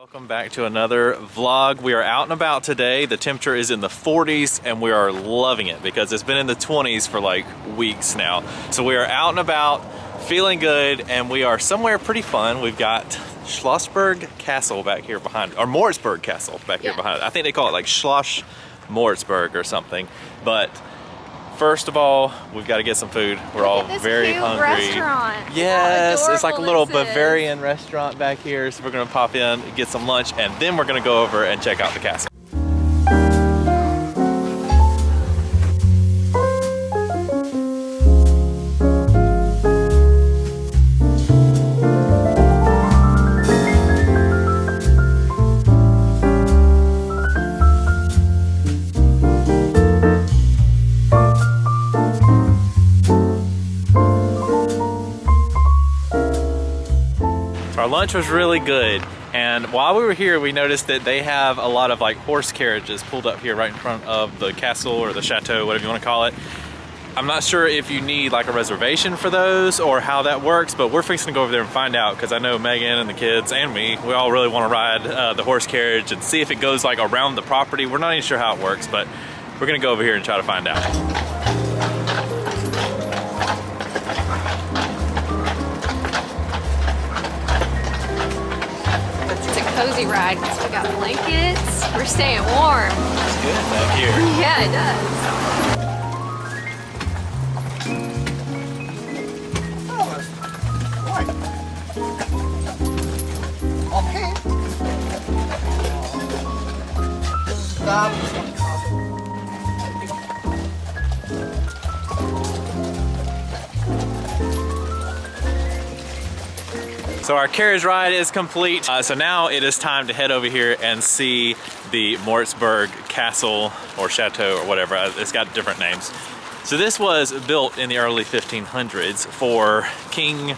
Welcome back to another vlog. We are out and about today. The temperature is in the 40s and we are loving it because it's been in the 20s for like weeks now. So we are out and about, feeling good, and we are somewhere pretty fun. We've got Schlossberg Castle back here behind, or Moritzburg Castle back here behind. I think they call it like Schloss Moritzburg or something. But first of all, we've got to get some food. We're all very hungry. Restaurant. Yes, it's like a little Bavarian restaurant back here. So we're gonna pop in, get some lunch, and then we're gonna go over and check out the castle. Our lunch was really good, and while we were here we noticed that they have a lot of like horse carriages pulled up here right in front of the castle or the chateau, whatever you want to call it. I'm not sure if you need like a reservation for those or how that works, but we're fixing to go over there and find out, because I know Megan and the kids and me, we all really want to ride the horse carriage and see if it goes like around the property. We're not even sure how it works, but we're gonna go over here and try to find out. Cozy ride because we got blankets. We're staying warm. It's good back here. Yeah, it does. So our carriage ride is complete. So now it is time to head over here and see the Moritzburg Castle or Chateau or whatever. It's got different names. So this was built in the early 1500s for King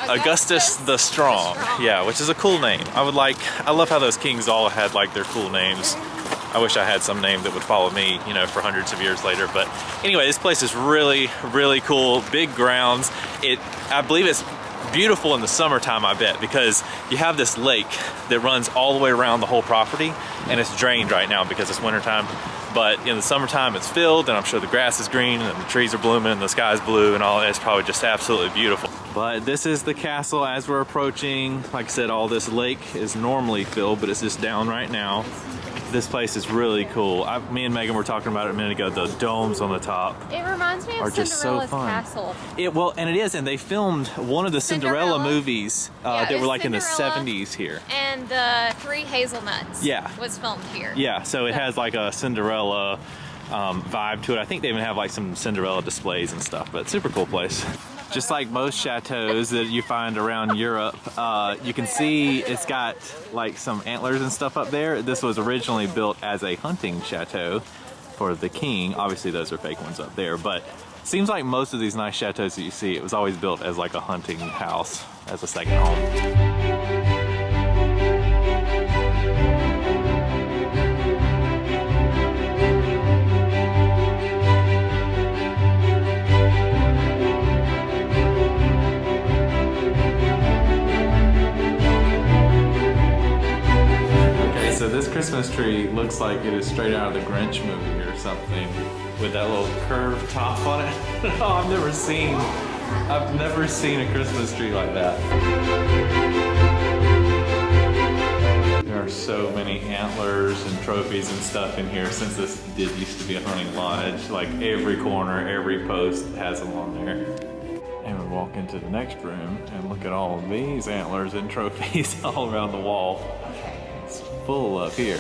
Augustus the Strong. Yeah, which is a cool name. I love how those kings all had like their cool names. I wish I had some name that would follow me, you know, for hundreds of years later. But anyway, this place is really, really cool. Big grounds. I believe it's beautiful in the summertime, I bet, because you have this lake that runs all the way around the whole property, and it's drained right now because it's wintertime. But in the summertime it's filled, and I'm sure the grass is green and the trees are blooming and the sky's blue and all. It's probably just absolutely beautiful. But this is the castle as we're approaching. Like I said, all this lake is normally filled, but it's just down right now. This place is really cool. Me and Megan were talking about it a minute ago. The domes on the top. It reminds me of Cinderella's castle. And it is, and they filmed one of the Cinderella movies that were like in the 70s here. And the Three Hazelnuts was filmed here. Yeah, so it has like a Cinderella vibe to it. I think they even have like some Cinderella displays and stuff, but super cool place. Just like most chateaus that you find around Europe, you can see it's got like some antlers and stuff up there. This was originally built as a hunting chateau for the king. Obviously those are fake ones up there, but it seems like most of these nice chateaus that you see, it was always built as like a hunting house, as a second home. So this Christmas tree looks like it is straight out of the Grinch movie or something, with that little curved top on it. Oh, I've never seen a Christmas tree like that. There are so many antlers and trophies and stuff in here, since this did used to be a hunting lodge. Like every corner, every post has them on there. And we walk into the next room and look at all of these antlers and trophies all around the wall. It's full up here.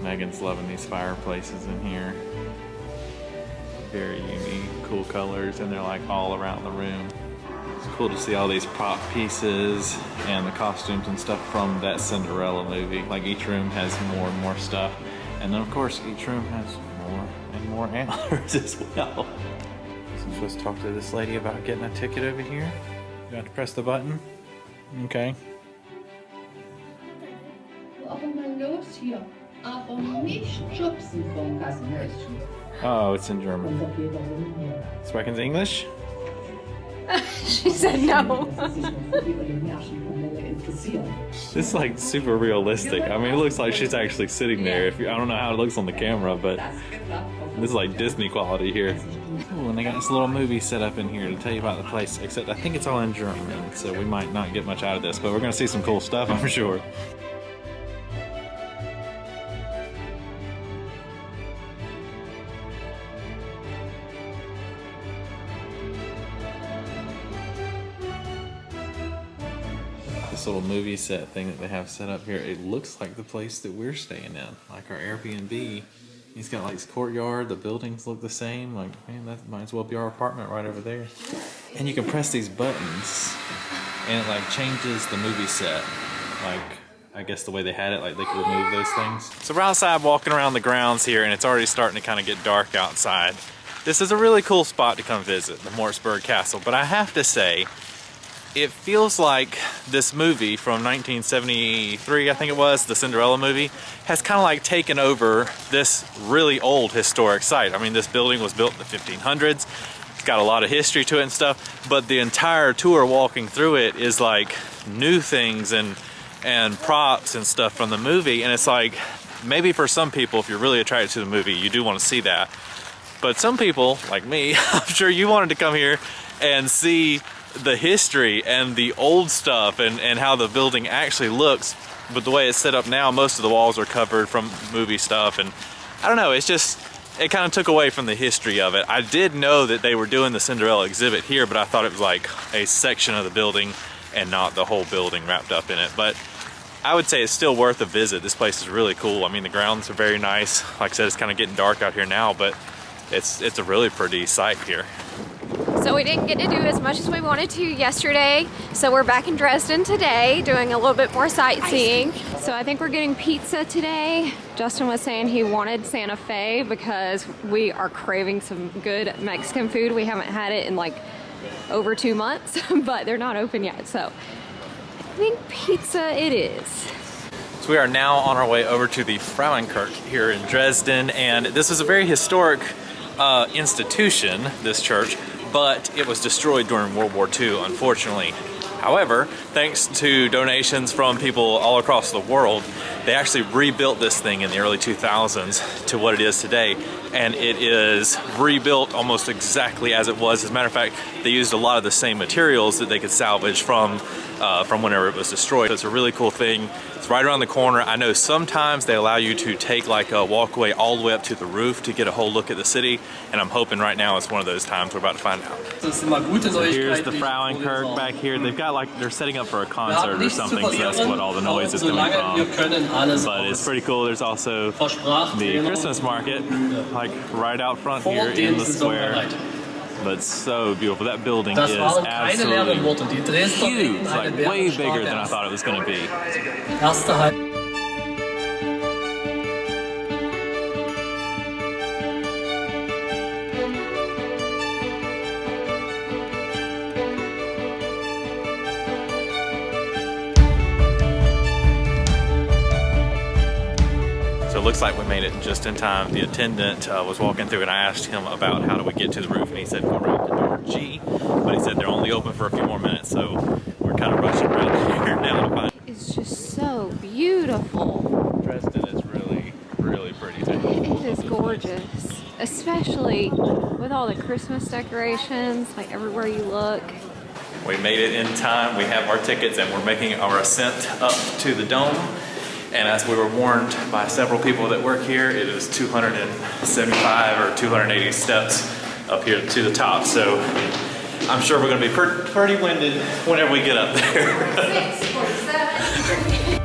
Megan's loving these fireplaces in here. Very unique, cool colors, and they're like all around the room. It's cool to see all these prop pieces and the costumes and stuff from that Cinderella movie. Like each room has more and more stuff. And then of course each room has more and more antlers as well. So I'm supposed to talk to this lady about getting a ticket over here. You have to press the button. Okay. Oh, it's in German. Speaking English? She said no. It's like super realistic. I mean, it looks like she's actually sitting there. I don't know how it looks on the camera, but this is like Disney quality here. Ooh, and they got this little movie set up in here to tell you about the place, except I think it's all in German, so we might not get much out of this, but we're gonna see some cool stuff, I'm sure. This little movie set thing that they have set up here, it looks like the place that we're staying in, like our Airbnb. He's got like this courtyard, the buildings look the same, like, man, that might as well be our apartment right over there. And you can press these buttons and it like changes the movie set. Like, I guess the way they had it, like they could remove those things. So we're outside walking around the grounds here and it's already starting to kind of get dark outside. This is a really cool spot to come visit, the Moritzburg Castle, but I have to say, it feels like this movie from 1973, I think it was, the Cinderella movie, has kind of like taken over this really old historic site. I mean, this building was built in the 1500s. It's got a lot of history to it and stuff, but the entire tour walking through it is like new things and props and stuff from the movie. And it's like, maybe for some people, if you're really attracted to the movie, you do want to see that. But some people, like me, I'm sure you wanted to come here and see the history and the old stuff and how the building actually looks. But the way it's set up now, most of the walls are covered from movie stuff, and I don't know, it's just, it kind of took away from the history of it. I did know that they were doing the Cinderella exhibit here, but I thought it was like a section of the building and not the whole building wrapped up in it. But I would say it's still worth a visit. This place is really cool. I mean, the grounds are very nice. Like I said, it's kind of getting dark out here now, but it's a really pretty site here. So we didn't get to do as much as we wanted to yesterday. So we're back in Dresden today doing a little bit more sightseeing. So I think we're getting pizza today. Justin was saying he wanted Santa Fe because we are craving some good Mexican food. We haven't had it in like over 2 months, but they're not open yet. So I think pizza it is. So we are now on our way over to the Frauenkirche here in Dresden, and this is a very historic institution, this church, but it was destroyed during World War II, unfortunately. However, thanks to donations from people all across the world, they actually rebuilt this thing in the early 2000s to what it is today, and it is rebuilt almost exactly as it was. As a matter of fact, they used a lot of the same materials that they could salvage from whenever it was destroyed. So it's a really cool thing. It's right around the corner. I know sometimes they allow you to take like a walkway all the way up to the roof to get a whole look at the city, and I'm hoping right now it's one of those times. We're about to find out. So here's the Frauenkirche back here. They've got like, they're setting up for a concert or something, so that's what all the noise is coming from. But it's pretty cool. There's also the Christmas market, like right out front here in the square. But it's so beautiful. That building is absolutely huge, like way bigger than I thought it was going to be. It looks like we made it just in time. The attendant was walking through and I asked him about how do we get to the roof, and he said go around to door G, but he said they're only open for a few more minutes, so we're kind of rushing around here now to find. It's just so beautiful. Dresden is really, really pretty too. It is gorgeous, especially with all the Christmas decorations, like everywhere you look. We made it in time. We have our tickets and we're making our ascent up to the dome. And as we were warned by several people that work here, it is 275 or 280 steps up here to the top. So I'm sure we're going to be pretty winded whenever we get up there. 6 or 7.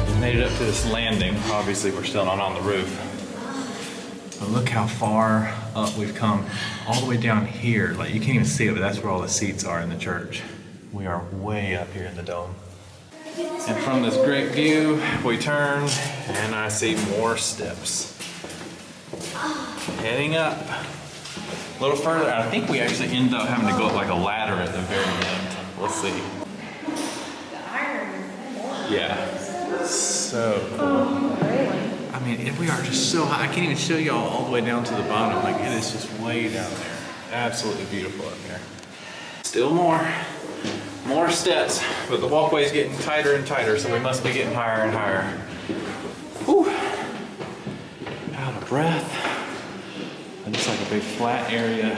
We made it up to this landing. Obviously, we're still not on the roof. But look how far up we've come, all the way down here. Like, you can't even see it, but that's where all the seats are in the church. We are way up here in the dome. And from this great view, we turn and I see more steps. Heading up a little further. I think we actually end up having to go up like a ladder at the very end. We'll see. Yeah. So cool. I mean, we are just so high. I can't even show y'all all the way down to the bottom. Like, it is just way down there. Absolutely beautiful up here. Still more steps, but the walkway is getting tighter and tighter, so we must be getting higher and higher. Whew. Out of breath. And just like a big flat area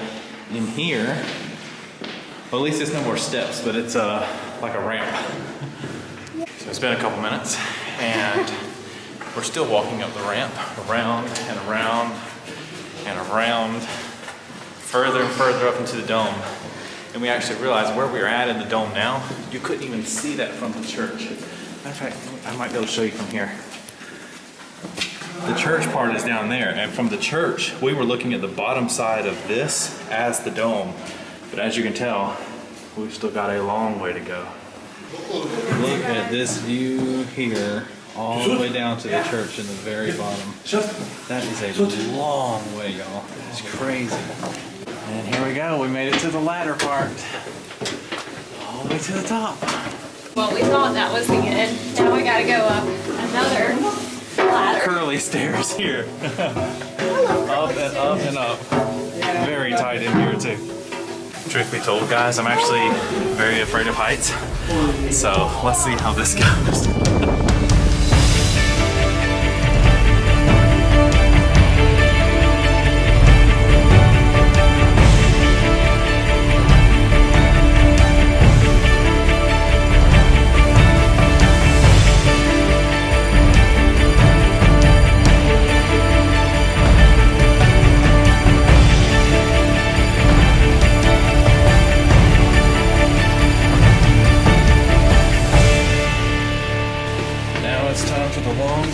in here. Well, at least it's no more steps, but it's like a ramp. So it's been a couple minutes, and we're still walking up the ramp, around and around and around, further and further up into the dome. And we actually realized where we were at in the dome now, you couldn't even see that from the church. Matter of fact, I might be able to show you from here. The church part is down there, and from the church, we were looking at the bottom side of this as the dome. But as you can tell, we've still got a long way to go. Look at this view here, all the way down to the church in the very bottom. That is a long way, y'all. It's crazy. And here we go, we made it to the ladder part. All the way to the top. Well, we thought that was the end. Now we gotta go up another ladder. Curly stairs here. Up and up and up. Very tight in here too. Truth be told, guys, I'm actually very afraid of heights. So let's see how this goes.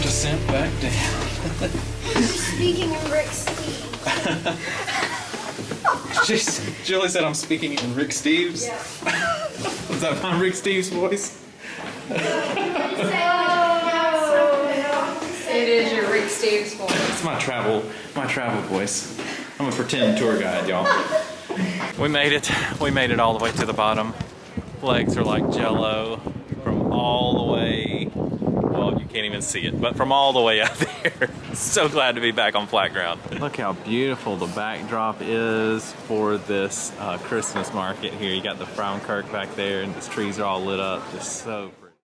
Descent back down. Speaking in Rick Steves. Julie said I'm speaking in Rick Steves. Yeah. Was that my Rick Steves voice? It is your Rick Steves voice. It's my travel voice. I'm a pretend tour guide, y'all. We made it. We made it all the way to the bottom. Legs are like jello from all the way. Well, you can't even see it, but from all the way out there. So glad to be back on flat ground. Look how beautiful the backdrop is for this Christmas market here. You got the Frauenkirche back there, and these trees are all lit up. Just so pretty.